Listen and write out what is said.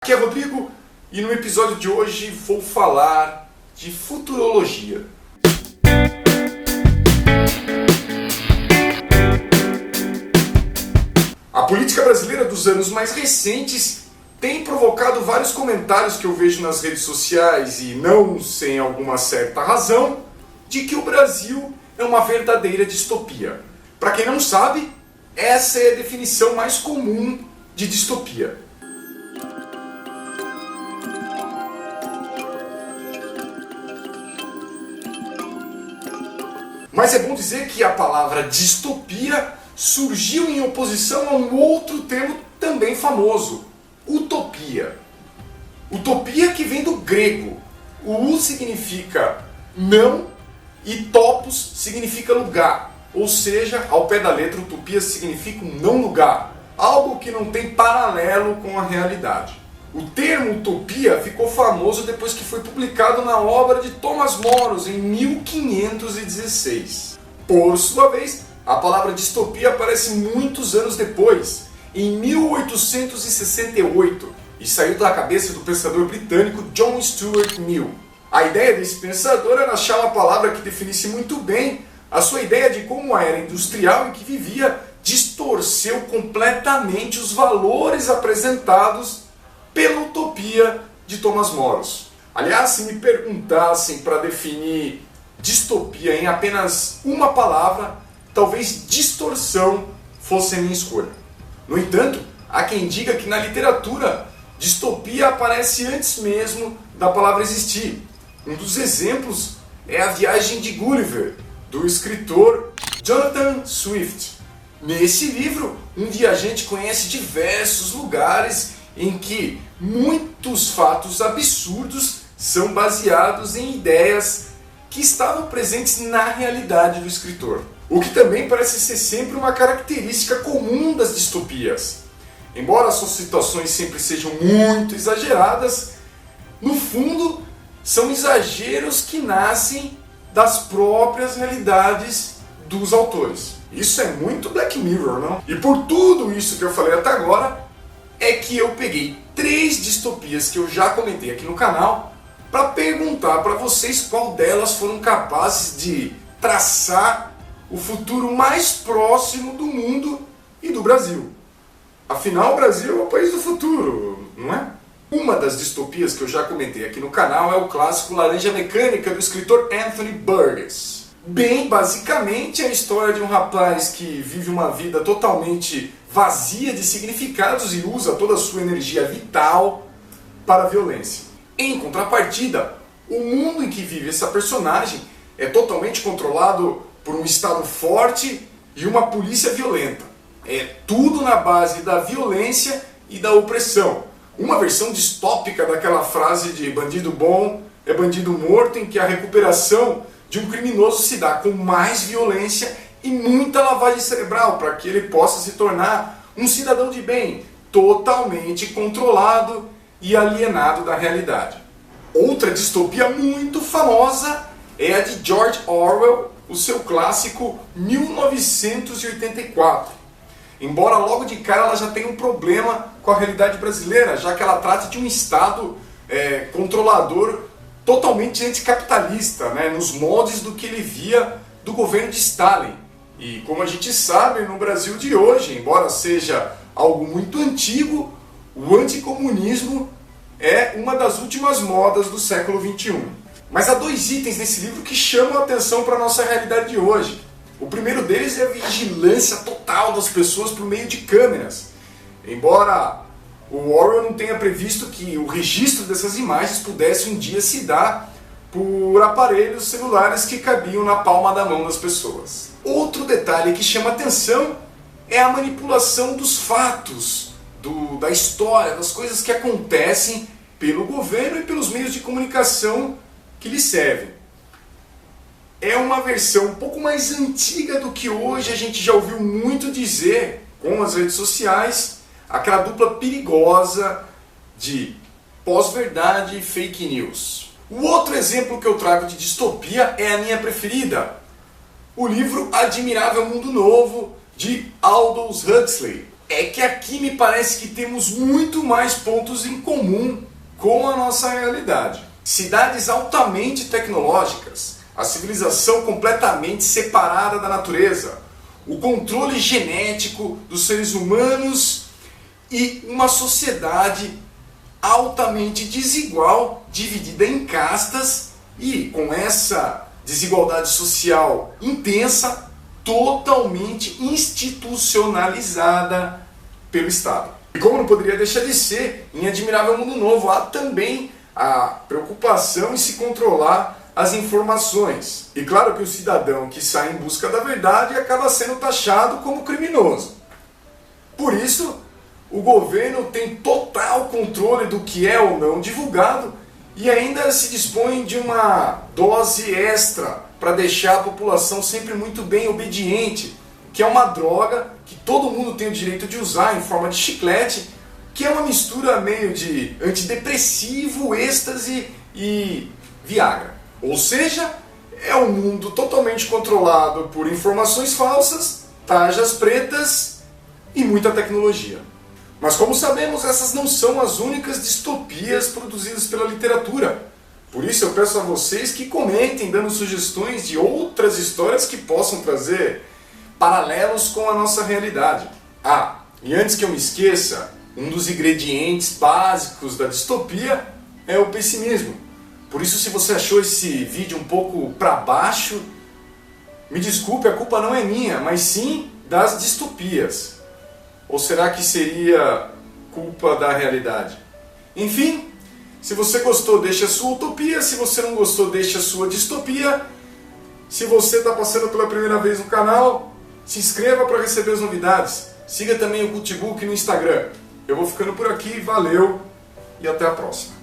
Aqui é Rodrigo e no episódio de hoje vou falar de futurologia. A política brasileira dos anos mais recentes tem provocado vários comentários que eu vejo nas redes sociais e não sem alguma certa razão, de que o Brasil é uma verdadeira distopia. Para quem não sabe, essa é a definição mais comum de distopia. Mas é bom dizer que a palavra distopia surgiu em oposição a um outro termo também famoso, utopia. Utopia que vem do grego. O U significa não e topos significa lugar. Ou seja, ao pé da letra, utopia significa um não lugar, algo que não tem paralelo com a realidade. O termo utopia ficou famoso depois que foi publicado na obra de Thomas Moros em 1516. Por sua vez, a palavra distopia aparece muitos anos depois, em 1868, e saiu da cabeça do pensador britânico John Stuart Mill. A ideia desse pensador era achar uma palavra que definisse muito bem a sua ideia de como a era industrial em que vivia distorceu completamente os valores apresentados pela utopia de Thomas Moros. Aliás, se me perguntassem para definir distopia em apenas uma palavra, talvez distorção fosse a minha escolha. No entanto, há quem diga que na literatura, distopia aparece antes mesmo da palavra existir. Um dos exemplos é A Viagem de Gulliver, do escritor Jonathan Swift. Nesse livro, um viajante conhece diversos lugares em que muitos fatos absurdos são baseados em ideias que estavam presentes na realidade do escritor. O que também parece ser sempre uma característica comum das distopias. Embora suas situações sempre sejam muito exageradas, no fundo são exageros que nascem das próprias realidades dos autores. Isso é muito Black Mirror, não? E por tudo isso que eu falei até agora, é que eu peguei 3 distopias que eu já comentei aqui no canal para perguntar para vocês qual delas foram capazes de traçar o futuro mais próximo do mundo e do Brasil. Afinal, o Brasil é o país do futuro, não é? Uma das distopias que eu já comentei aqui no canal é o clássico Laranja Mecânica, do escritor Anthony Burgess. Bem, basicamente é a história de um rapaz que vive uma vida totalmente vazia de significados e usa toda a sua energia vital para a violência. Em contrapartida, o mundo em que vive essa personagem é totalmente controlado por um Estado forte e uma polícia violenta. É tudo na base da violência e da opressão. Uma versão distópica daquela frase de bandido bom é bandido morto, em que a recuperação de um criminoso se dá com mais violência e muita lavagem cerebral para que ele possa se tornar um cidadão de bem, totalmente controlado e alienado da realidade. Outra distopia muito famosa é a de George Orwell, o seu clássico 1984. Embora logo de cara ela já tenha um problema com a realidade brasileira, já que ela trata de um Estado controlador totalmente anticapitalista, né, nos moldes do que ele via do governo de Stalin. E como a gente sabe, no Brasil de hoje, embora seja algo muito antigo, o anticomunismo é uma das últimas modas do século XXI. Mas há 2 itens nesse livro que chamam a atenção para a nossa realidade de hoje. O primeiro deles é a vigilância total das pessoas por meio de câmeras. Embora o Orwell não tenha previsto que o registro dessas imagens pudesse um dia se dar por aparelhos celulares que cabiam na palma da mão das pessoas. Outro detalhe que chama atenção é a manipulação dos fatos, da história, das coisas que acontecem pelo governo e pelos meios de comunicação que lhe servem. É uma versão um pouco mais antiga do que hoje a gente já ouviu muito dizer com as redes sociais, aquela dupla perigosa de pós-verdade e fake news. O outro exemplo que eu trago de distopia é a minha preferida, o livro Admirável Mundo Novo, de Aldous Huxley. é que aqui me parece que temos muito mais pontos em comum com a nossa realidade. Cidades altamente tecnológicas, a civilização completamente separada da natureza, o controle genético dos seres humanos e uma sociedade altamente desigual, dividida em castas e com essa desigualdade social intensa, totalmente institucionalizada pelo Estado. E como não poderia deixar de ser, em Admirável Mundo Novo há também a preocupação em se controlar as informações. E claro que o cidadão que sai em busca da verdade acaba sendo taxado como criminoso. Por isso, o governo tem total controle do que é ou não divulgado e ainda se dispõe de uma dose extra para deixar a população sempre muito bem obediente, que é uma droga que todo mundo tem o direito de usar em forma de chiclete, que é uma mistura meio de antidepressivo, êxtase e Viagra. Ou seja, é um mundo totalmente controlado por informações falsas, tarjas pretas e muita tecnologia. Mas como sabemos, essas não são as únicas distopias produzidas pela literatura. Por isso eu peço a vocês que comentem, dando sugestões de outras histórias que possam trazer paralelos com a nossa realidade. Ah, e antes que eu me esqueça, um dos ingredientes básicos da distopia é o pessimismo. Por isso, se você achou esse vídeo um pouco para baixo, me desculpe, a culpa não é minha, mas sim das distopias. Ou será que seria culpa da realidade? Enfim, se você gostou, deixa a sua utopia. Se você não gostou, deixa a sua distopia. Se você está passando pela primeira vez no canal, se inscreva para receber as novidades. Siga também o Cultibook no Instagram. Eu vou ficando por aqui, valeu e até a próxima.